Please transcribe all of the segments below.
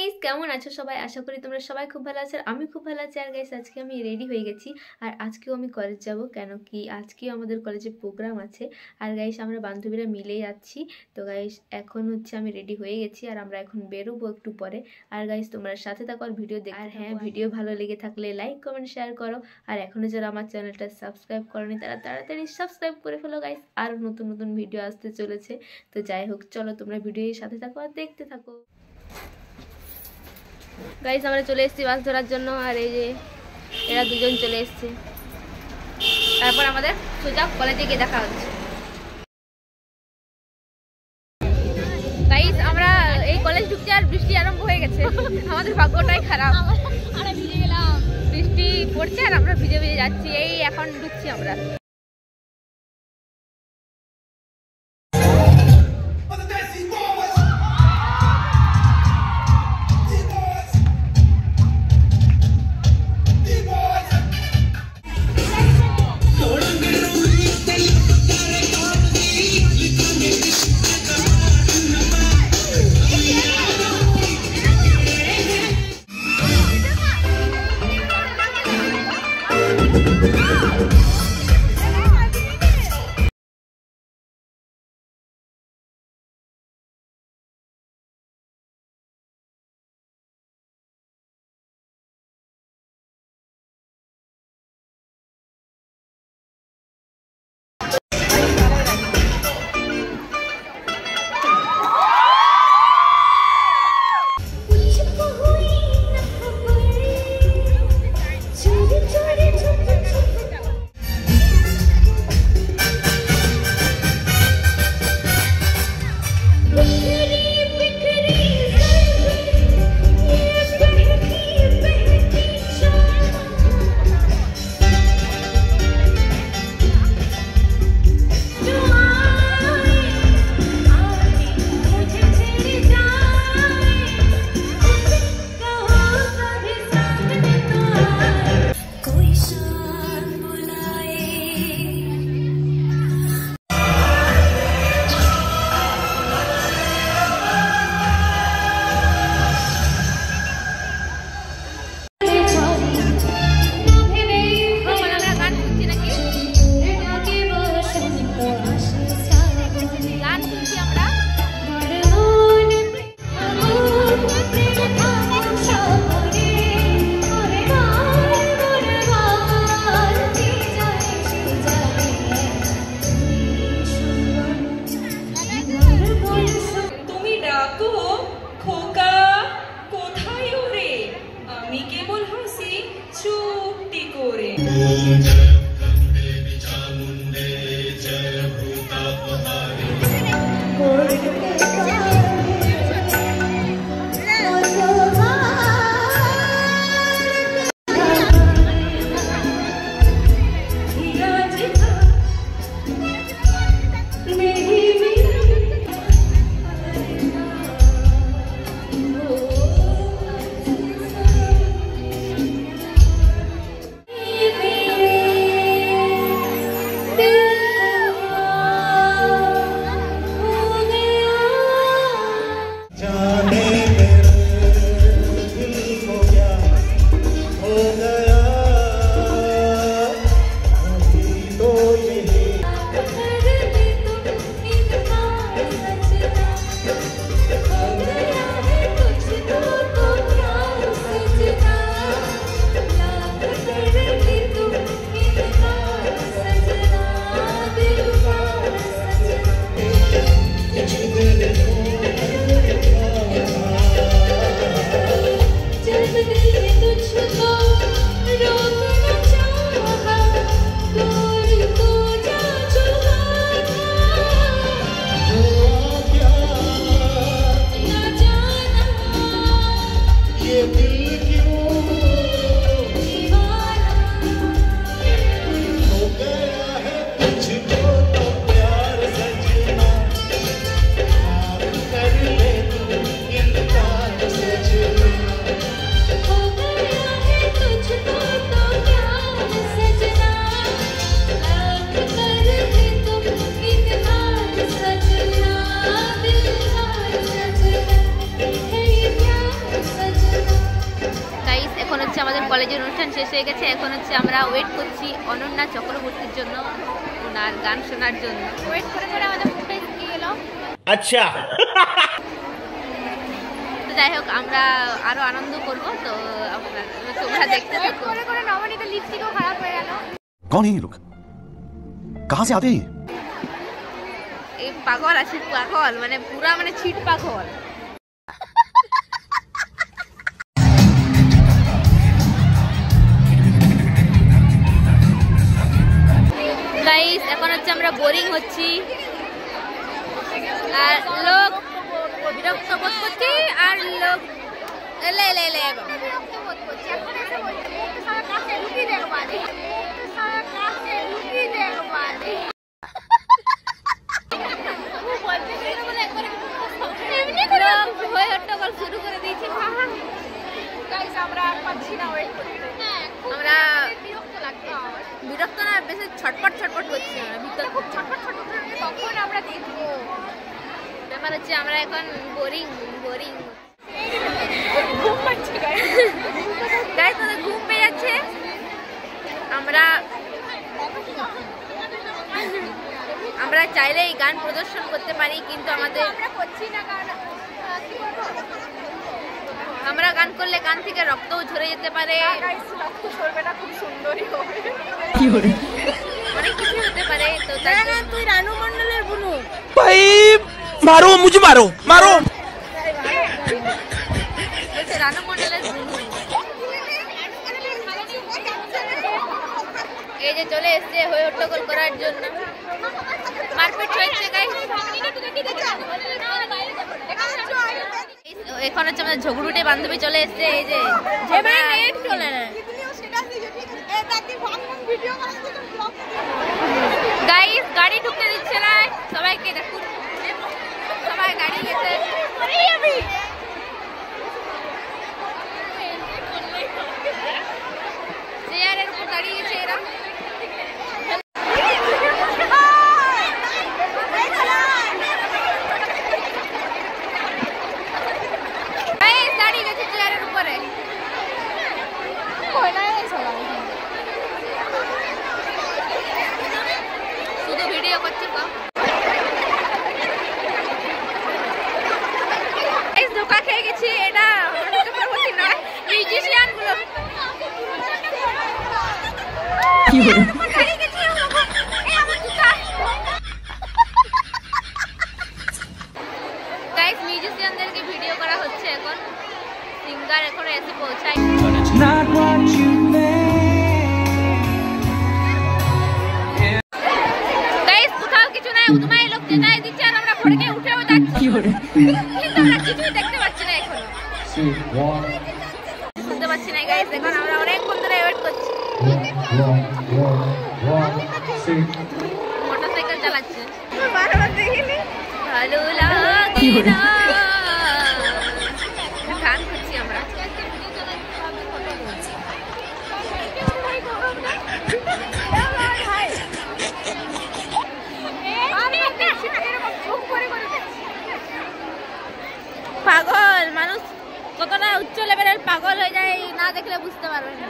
Guys, কেমন আছো সবাই? আশা করি তোমরা সবাই খুব ভালো আছো। আমি খুব ভালো আছি। আর গাইস, আজকে আমি রেডি হয়ে গেছি। আর আজকেও আমি কলেজ যাব, কেন কি আজকেও আমাদের কলেজে প্রোগ্রাম আছে। আর গাইস, আমরা বান্ধবীরা মিলে যাচ্ছি। তো গাইস, এখন হচ্ছে আমি রেডি হয়ে গেছি আর আমরা এখন বেরোবো একটু পরে। আর গাইস, তোমরা সাথে থাকো আর ভিডিও দেখো। আর হ্যাঁ, ভিডিও ভালো লেগে থাকলে লাইক কমেন্ট শেয়ার করো। আর এখনো যারা আমার চ্যানেলটা সাবস্ক্রাইব করোনি তারা তাড়াতাড়ি সাবস্ক্রাইব করে ফেলো গাইস। আর নতুন নতুন ভিডিও আসতে চলেছে। তো যাই হোক, চলো তোমরা ভিডিওর সাথে থাকো আর দেখতে থাকো। গাইস, আমরা চলে এসেছি বাস ধরার জন্য। আর এই যে এরা দুজন চলে এসেছে। তারপর আমাদের সোজা কলেজে গিয়ে দেখা হচ্ছে। গাইস, আমরা এই কলেজ ঢুকতে আর বৃষ্টি আরম্ভ হয়ে গেছে। আমাদের ভাগ্যটাই খারাপ। আমরা ভিজে গেলাম, বৃষ্টি পড়ছে আর আমরা ভিজে ভিজে যাচ্ছি। এই এখন ঢুকছি আমরা। কলেজের অনুষ্ঠান শেষ হয়ে গেছে, এখন হচ্ছে আমরা ওয়েট করছি অনন্যা চক্রবর্তীর জন্য, ওনার গান শোনার জন্য। ওয়েট করে করে আমাদের মুখটা শুকিয়ে গেল। আচ্ছা তো যাই হোক, আমরা আরো আনন্দ করব, তো তোমরা দেখতে থাকো। করে করে নবনীতের লিপস্টিকও খারাপ হয়ে গেল। कौन है ये लोग? कहां से आते हैं? এই পাগল আছে, পাগল মানে পুরা মানে ছিট পাগল। গাইস এখন হচ্ছে আমরা বোরিং হচ্ছি আর লোক বিরক্ত বোধ করছি, আর লোক এলে এলে এলে বিরক্ত বোধ করছি। এখন এসে বলছি মুখে সারা কাছে ঢুকি দেখবানি, সারা কাছে ঢুকি দেখবানি। শুরু করে দিয়েছি। আমরা পাচ্ছি না ওয়েট করতে, আমরা বিরক্ত না, বেশি ছটপট ছটপট করছি আমরা, ভিতরে খুব ছটপট ছটপট করছি। তখন আমরা দেখবো, ব্যাপার হচ্ছে আমরা এখন বোরিং বোরিং ঘুম পাচ্ছে। গাইস আমাদের ঘুম পেয়ে যাচ্ছে। আমরা চাইলেই গান প্রদর্শন করতে পারি, কিন্তু আমাদের করছি না, কারণ আমরা গান করলে গান থেকে রক্তও ঝরে যেতে পারে। রক্ত ঝরবে না, খুব সুন্দরই হবে, অনেক কিছু হতে পারে। তো তুই রানু মন্ডলের বুনু ভাই, মারো মুঝে, মারো মারো রানু মন্ডলের বুনু। এই যে চলে এসছে হয়ে হট্টগোল করার জন্য, মারপিট হয়েছে গাইস। এখন হচ্ছে আমাদের ঝগড়ুটে বান্ধবী চলে এসছে। এই যে চলে গাইস, গাড়ি ঢুকতে দিচ্ছে না সবাইকে, দেখুন সবাই গাড়ি এসে চেয়ারের উপর দাঁড়িয়েছে এরা। শুধু ভিডিও করছে তো, ধোকা খেয়ে গেছি। এটা চক্রবর্তী নয়, মিউজিশিয়ান গুলো গাইস, মিউজিশিয়ানদেরকে ভিডিও করা হচ্ছে এখন। সিঙ্গার এখন এসে পৌঁছায়। উদমায় লোক চেঁচাই দিচ্ছে আর আমরা ভড়কে উঠেও যাচ্ছি, কিন্তু আমরা কিছুই দেখতে পাচ্ছি না, এখনো শুনতে পাচ্ছি না গাইস। এখন আমরা অনেকক্ষণ ধরে ওয়েট করছি। মোটরসাইকেল চালাচ্ছে, ভালো লাগে না, গান করছি আমরা। পাগল মানুষ কতটা উচ্চ লেভেলের পাগল হয়ে যায়, না দেখলে বুঝতে পারবেন না।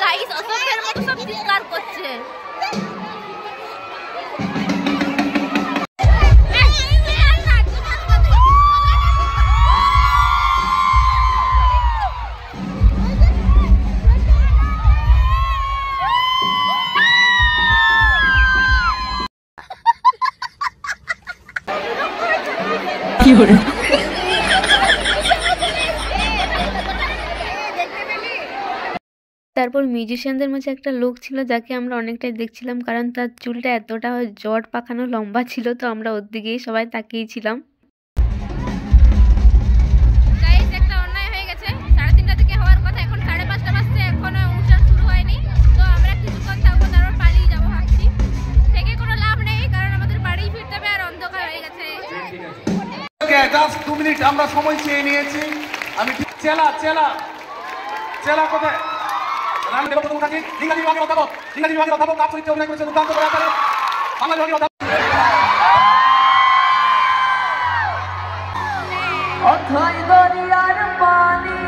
গাইস অসভ্যের মতো সব চিৎকার করছে। তারপর মিউজিশিয়ানদের মাঝে একটা লোক ছিল যাকে আমরা অনেকটাই দেখছিলাম, কারণ তার চুলটা এতটা জট পাকানো লম্বা ছিল, তো আমরা ওর দিকেই সবাই তাকিয়েছিলাম। একটা অন্যায় হয়ে গেছে, 3:30 থেকে হওয়ার কথা, এখন 5:30 বাজছে, এখনো অনুষ্ঠান শুরু হয়নি। তো আমরা কিছুক্ষণ থাকবো, তারপর পালিয়ে যাবো ভাবছি। থেকে কোনো লাভ নেই, কারণ আমাদের বাড়ি ফিরতে হবে আর অন্ধকার হয়ে গেছে। 2 মিনিট আমরা সময় চেয়ে নিয়েছি। আমি চেলা চেলা জেলা কোথায় রানী দেবপ্রথম মুখার্জি ইংরেজি বিভাগের অধ্যাপক তার চরিত্রে অভিনয় করেছে দুর্দান্ত করে আকারে বাংলা বিভাগের অধ্যাপক অথই দরিয়ার পানি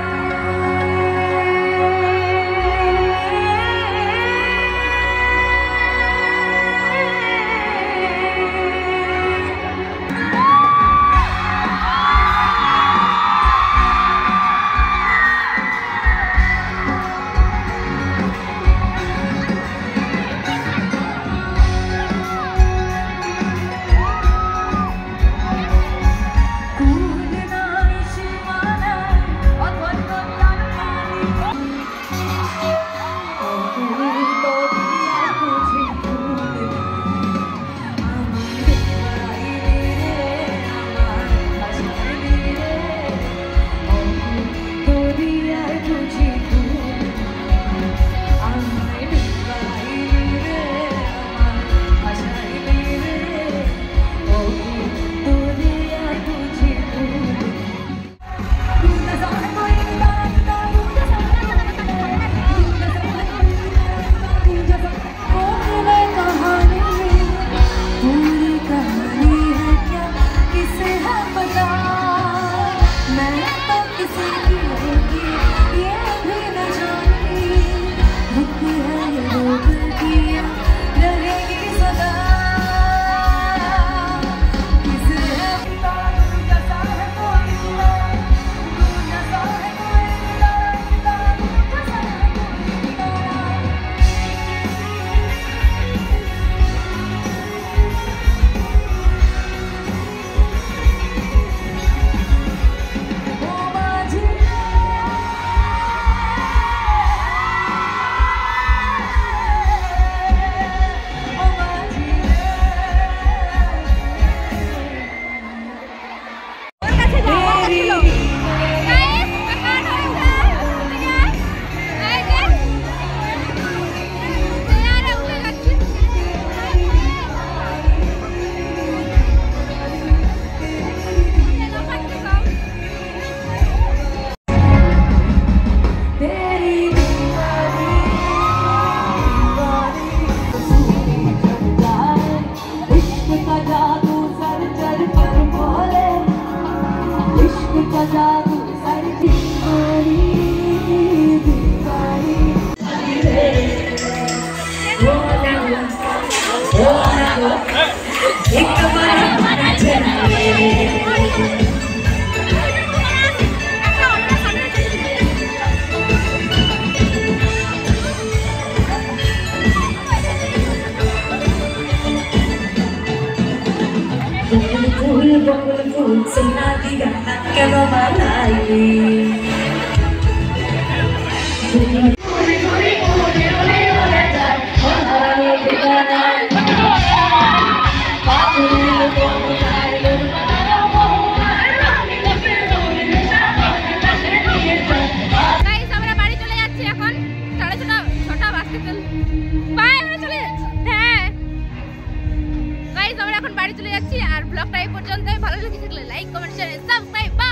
বাড়ি চলে যাচ্ছি আর ব্লগটা এই পর্যন্তই ভালো লেগে থাকলে লাইক কমেন্ট শেয়ার সাবস্ক্রাইব